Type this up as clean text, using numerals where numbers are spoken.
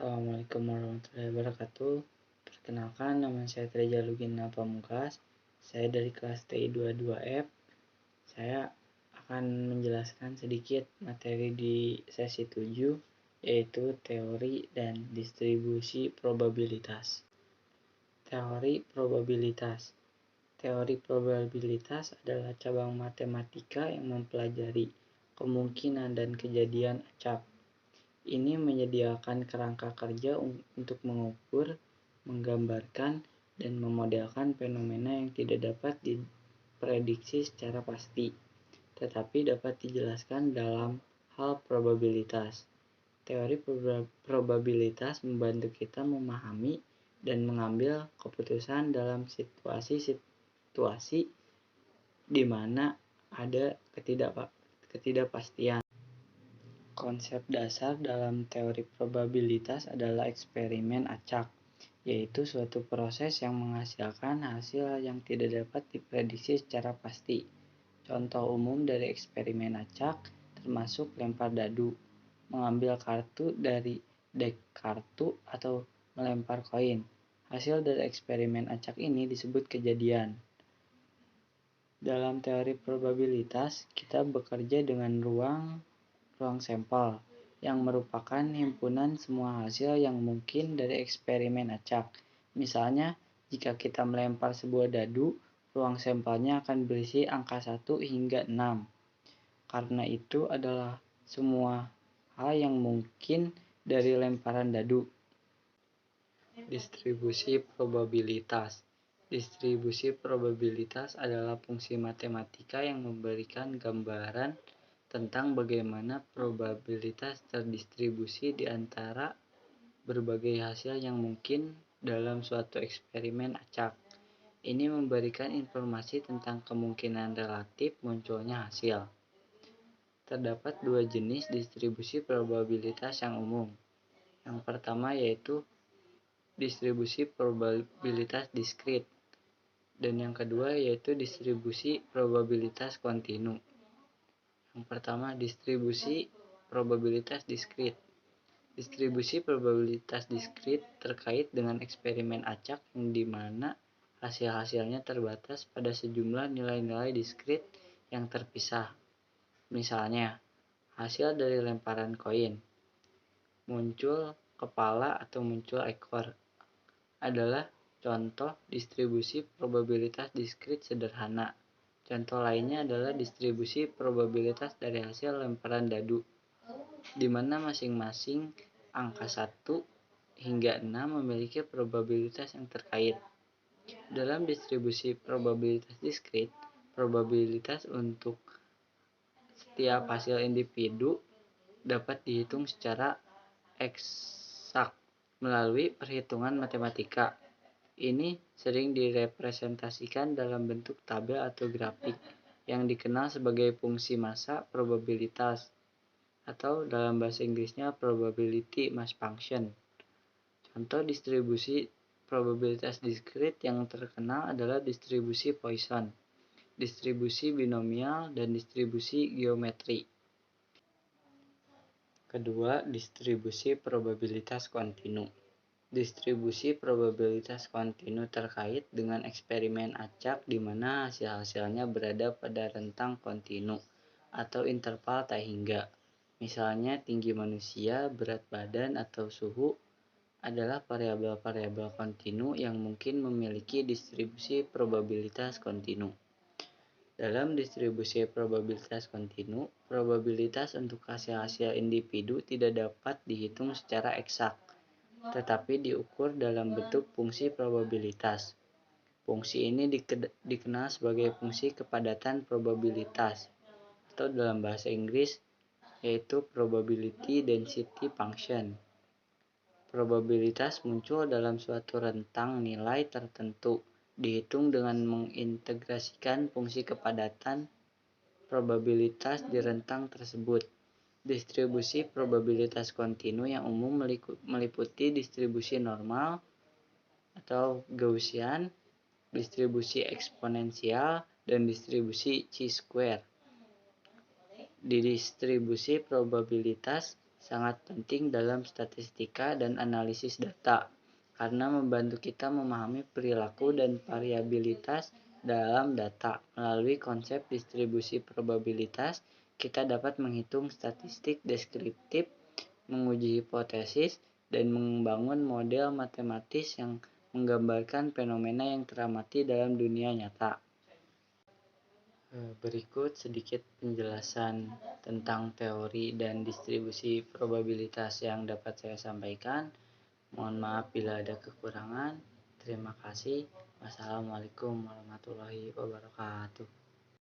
Assalamualaikum warahmatullahi wabarakatuh. Perkenalkan, nama saya Treja Lugina Pamungkas. Saya dari kelas TI 22F. Saya akan menjelaskan sedikit materi di sesi 7, yaitu teori dan distribusi probabilitas. Teori probabilitas. Teori probabilitas adalah cabang matematika yang mempelajari kemungkinan dan kejadian acak. Ini menyediakan kerangka kerja untuk mengukur, menggambarkan, dan memodelkan fenomena yang tidak dapat diprediksi secara pasti, tetapi dapat dijelaskan dalam hal probabilitas. Teori probabilitas membantu kita memahami dan mengambil keputusan dalam situasi di mana ada ketidakpastian. Konsep dasar dalam teori probabilitas adalah eksperimen acak, yaitu suatu proses yang menghasilkan hasil yang tidak dapat diprediksi secara pasti. Contoh umum dari eksperimen acak termasuk lempar dadu, mengambil kartu dari dek kartu, atau melempar koin. Hasil dari eksperimen acak ini disebut kejadian. Dalam teori probabilitas, kita bekerja dengan ruang sampel, yang merupakan himpunan semua hasil yang mungkin dari eksperimen acak. Misalnya, jika kita melempar sebuah dadu, ruang sampelnya akan berisi angka 1 hingga 6. Karena itu adalah semua hal yang mungkin dari lemparan dadu. Distribusi probabilitas. Distribusi probabilitas adalah fungsi matematika yang memberikan gambaran tentang bagaimana probabilitas terdistribusi di antara berbagai hasil yang mungkin dalam suatu eksperimen acak. Ini memberikan informasi tentang kemungkinan relatif munculnya hasil. Terdapat dua jenis distribusi probabilitas yang umum. Yang pertama yaitu distribusi probabilitas diskrit, dan yang kedua yaitu distribusi probabilitas kontinu. Yang pertama, distribusi probabilitas diskrit. Distribusi probabilitas diskrit terkait dengan eksperimen acak yang dimana hasil-hasilnya terbatas pada sejumlah nilai-nilai diskrit yang terpisah. Misalnya, hasil dari lemparan koin, muncul kepala atau muncul ekor, adalah contoh distribusi probabilitas diskrit sederhana. Contoh lainnya adalah distribusi probabilitas dari hasil lemparan dadu, di mana masing-masing angka 1 hingga 6 memiliki probabilitas yang terkait. Dalam distribusi probabilitas diskrit, probabilitas untuk setiap hasil individu dapat dihitung secara eksak melalui perhitungan matematika. Ini sering direpresentasikan dalam bentuk tabel atau grafik yang dikenal sebagai fungsi massa probabilitas, atau dalam bahasa Inggrisnya probability mass function. Contoh distribusi probabilitas diskrit yang terkenal adalah distribusi Poisson, distribusi binomial, dan distribusi geometri. Kedua, distribusi probabilitas kontinu. Distribusi probabilitas kontinu terkait dengan eksperimen acak di mana hasil-hasilnya berada pada rentang kontinu atau interval tak hingga. Misalnya tinggi manusia, berat badan, atau suhu adalah variabel-variabel kontinu yang mungkin memiliki distribusi probabilitas kontinu. Dalam distribusi probabilitas kontinu, probabilitas untuk hasil-hasil individu tidak dapat dihitung secara eksak, tetapi diukur dalam bentuk fungsi probabilitas. Fungsi ini dikenal sebagai fungsi kepadatan probabilitas, atau dalam bahasa Inggris yaitu probability density function. Probabilitas muncul dalam suatu rentang nilai tertentu, dihitung dengan mengintegrasikan fungsi kepadatan probabilitas di rentang tersebut. Distribusi probabilitas kontinu yang umum meliputi distribusi normal atau Gaussian, distribusi eksponensial, dan distribusi chi-square. Di distribusi probabilitas sangat penting dalam statistika dan analisis data, karena membantu kita memahami perilaku dan variabilitas dalam data. Melalui konsep distribusi probabilitas, kita dapat menghitung statistik deskriptif, menguji hipotesis, dan membangun model matematis yang menggambarkan fenomena yang teramati dalam dunia nyata. Berikut sedikit penjelasan tentang teori dan distribusi probabilitas yang dapat saya sampaikan. Mohon maaf bila ada kekurangan. Terima kasih. Wassalamualaikum warahmatullahi wabarakatuh.